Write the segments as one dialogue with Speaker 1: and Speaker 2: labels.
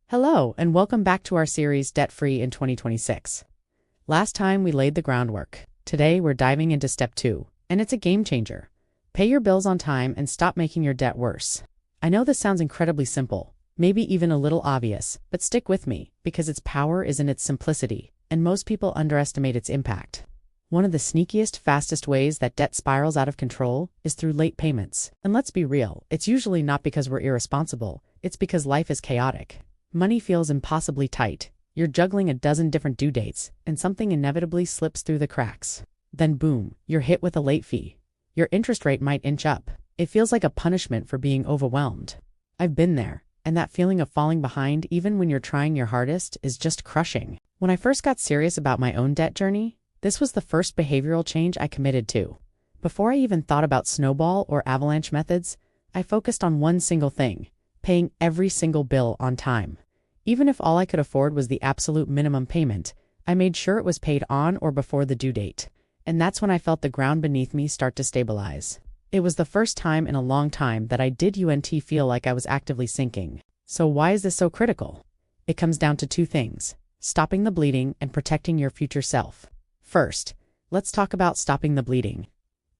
Speaker 1: Hello, and welcome back to our series Debt-Free in 2026. Last time we laid the groundwork. Today we're diving into step 2, and it's a game changer. Pay your bills on time and stop making your debt worse. I know this sounds incredibly simple, maybe even a little obvious, but stick with me, because its power is in its simplicity, and most people underestimate its impact. One of the sneakiest, fastest ways that debt spirals out of control is through late payments. And let's be real, it's usually not because we're irresponsible, it's because life is chaotic. Money feels impossibly tight. You're juggling a dozen different due dates, and something inevitably slips through the cracks. Then boom, you're hit with a late fee. Your interest rate might inch up. It feels like a punishment for being overwhelmed. I've been there, and that feeling of falling behind even when you're trying your hardest is just crushing. When I first got serious about my own debt journey, this was the first behavioral change I committed to. Before I even thought about snowball or avalanche methods, I focused on one single thing: paying every single bill on time. Even if all I could afford was the absolute minimum payment, I made sure it was paid on or before the due date. And that's when I felt the ground beneath me start to stabilize. It was the first time in a long time that I did feel like I was actively sinking. So why is this so critical? It comes down to two things: stopping the bleeding and protecting your future self. First, let's talk about stopping the bleeding.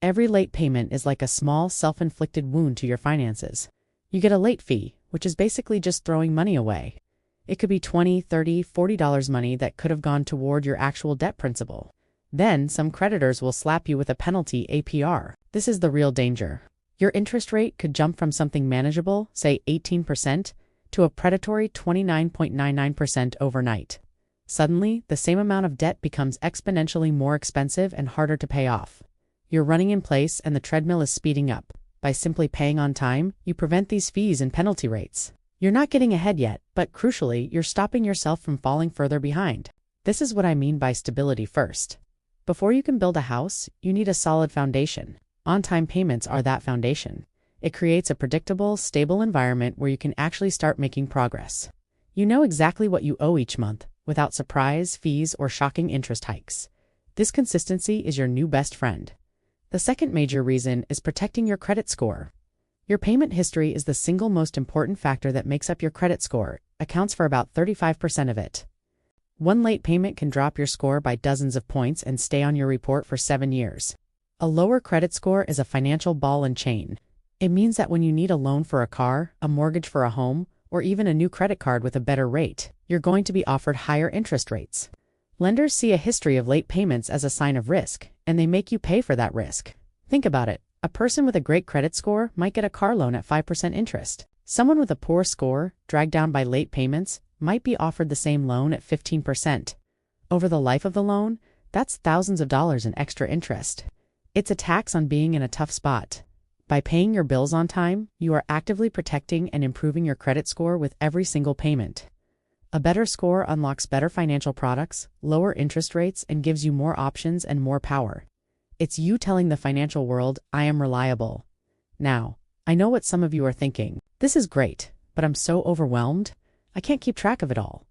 Speaker 1: Every late payment is like a small self-inflicted wound to your finances. You get a late fee, which is basically just throwing money away. It could be $20, $30, $40 money that could have gone toward your actual debt principal. Then some creditors will slap you with a penalty APR. This is the real danger. Your interest rate could jump from something manageable, say 18%, to a predatory 29.99% overnight. Suddenly, the same amount of debt becomes exponentially more expensive and harder to pay off. You're running in place and the treadmill is speeding up. By simply paying on time, you prevent these fees and penalty rates. You're not getting ahead yet, but crucially, you're stopping yourself from falling further behind. This is what I mean by stability first. Before you can build a house, you need a solid foundation. On-time payments are that foundation. It creates a predictable, stable environment where you can actually start making progress. You know exactly what you owe each month, without surprise, fees, or shocking interest hikes. This consistency is your new best friend. The second major reason is protecting your credit score. Your payment history is the single most important factor that makes up your credit score, accounts for about 35% of it. One late payment can drop your score by dozens of points and stay on your report for 7 years. A lower credit score is a financial ball and chain. It means that when you need a loan for a car, a mortgage for a home, or even a new credit card with a better rate, you're going to be offered higher interest rates. Lenders see a history of late payments as a sign of risk, and they make you pay for that risk. Think about it. A person with a great credit score might get a car loan at 5% interest. Someone with a poor score, dragged down by late payments, might be offered the same loan at 15%. Over the life of the loan, that's thousands of dollars in extra interest. It's a tax on being in a tough spot. By paying your bills on time, you are actively protecting and improving your credit score with every single payment. A better score unlocks better financial products, lower interest rates, and gives you more options and more power. It's you telling the financial world, I am reliable. Now, I know what some of you are thinking. This is great, but I'm so overwhelmed. I can't keep track of it all.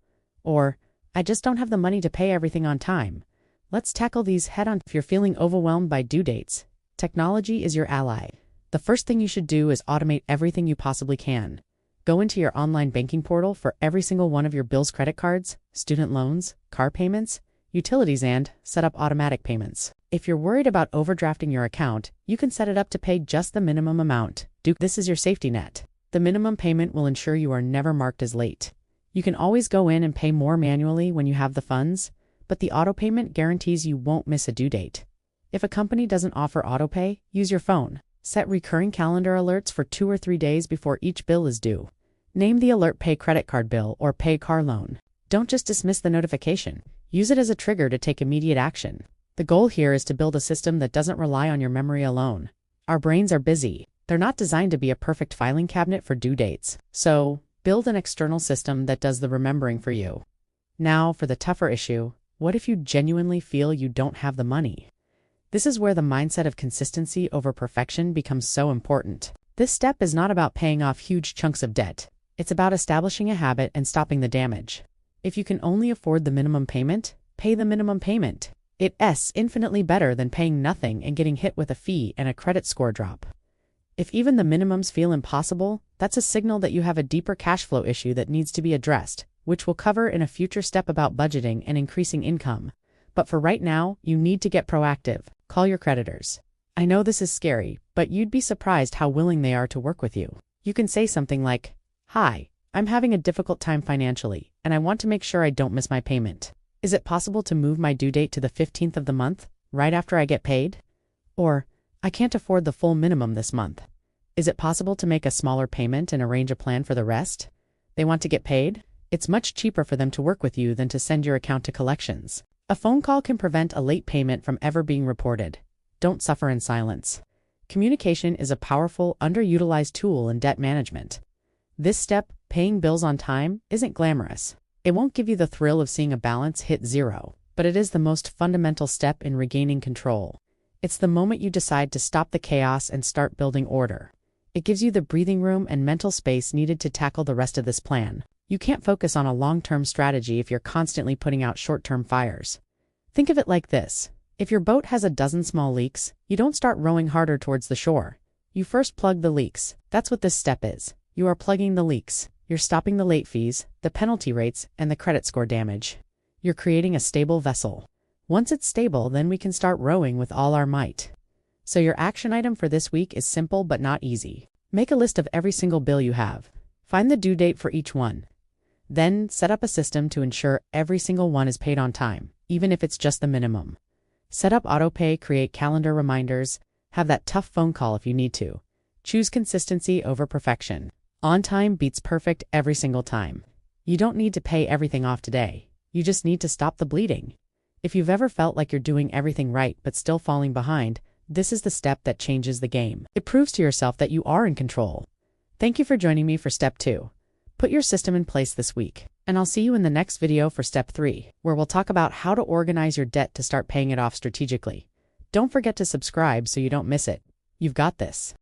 Speaker 1: Or, I just don't have the money to pay everything on time. Let's tackle these head-on. If you're feeling overwhelmed by due dates, technology is your ally. The first thing you should do is automate everything you possibly can. Go into your online banking portal for every single one of your bills, credit cards, student loans, car payments, utilities, and set up automatic payments. If you're worried about overdrafting your account, you can set it up to pay just the minimum amount. This is your safety net. The minimum payment will ensure you are never marked as late. You can always go in and pay more manually when you have the funds, but the auto payment guarantees you won't miss a due date. If a company doesn't offer auto pay, use your phone. Set recurring calendar alerts for 2 or 3 days before each bill is due. Name the alert pay credit card bill or pay car loan. Don't just dismiss the notification. Use it as a trigger to take immediate action. The goal here is to build a system that doesn't rely on your memory alone. Our brains are busy. They're not designed to be a perfect filing cabinet for due dates. So, build an external system that does the remembering for you. Now, for the tougher issue, what if you genuinely feel you don't have the money? This is where the mindset of consistency over perfection becomes so important. This step is not about paying off huge chunks of debt. It's about establishing a habit and stopping the damage. If you can only afford the minimum payment, pay the minimum payment. It's infinitely better than paying nothing and getting hit with a fee and a credit score drop. If even the minimums feel impossible, that's a signal that you have a deeper cash flow issue that needs to be addressed, which we'll cover in a future step about budgeting and increasing income. But for right now, you need to get proactive. Call your creditors. I know this is scary, but you'd be surprised how willing they are to work with you. You can say something like, "Hi, I'm having a difficult time financially, and I want to make sure I don't miss my payment. Is it possible to move my due date to the 15th of the month, right after I get paid?" Or, "I can't afford the full minimum this month. Is it possible to make a smaller payment and arrange a plan for the rest?" They want to get paid? It's much cheaper for them to work with you than to send your account to collections. A phone call can prevent a late payment from ever being reported. Don't suffer in silence. Communication is a powerful, underutilized tool in debt management. This step, paying bills on time, isn't glamorous. It won't give you the thrill of seeing a balance hit zero, but it is the most fundamental step in regaining control. It's the moment you decide to stop the chaos and start building order. It gives you the breathing room and mental space needed to tackle the rest of this plan. You can't focus on a long-term strategy if you're constantly putting out short-term fires. Think of it like this. If your boat has a dozen small leaks, you don't start rowing harder towards the shore. You first plug the leaks. That's what this step is. You are plugging the leaks. You're stopping the late fees, the penalty rates, and the credit score damage. You're creating a stable vessel. Once it's stable, then we can start rowing with all our might. So your action item for this week is simple but not easy. Make a list of every single bill you have. Find the due date for each one. Then set up a system to ensure every single one is paid on time, even if it's just the minimum. Set up autopay, create calendar reminders, have that tough phone call if you need to. Choose consistency over perfection. On time beats perfect every single time. You don't need to pay everything off today. You just need to stop the bleeding. If you've ever felt like you're doing everything right but still falling behind, this is the step that changes the game. It proves to yourself that you are in control. Thank you for joining me for Step 2. Put your system in place this week, and I'll see you in the next video for Step 3, where we'll talk about how to organize your debt to start paying it off strategically. Don't forget to subscribe so you don't miss it. You've got this.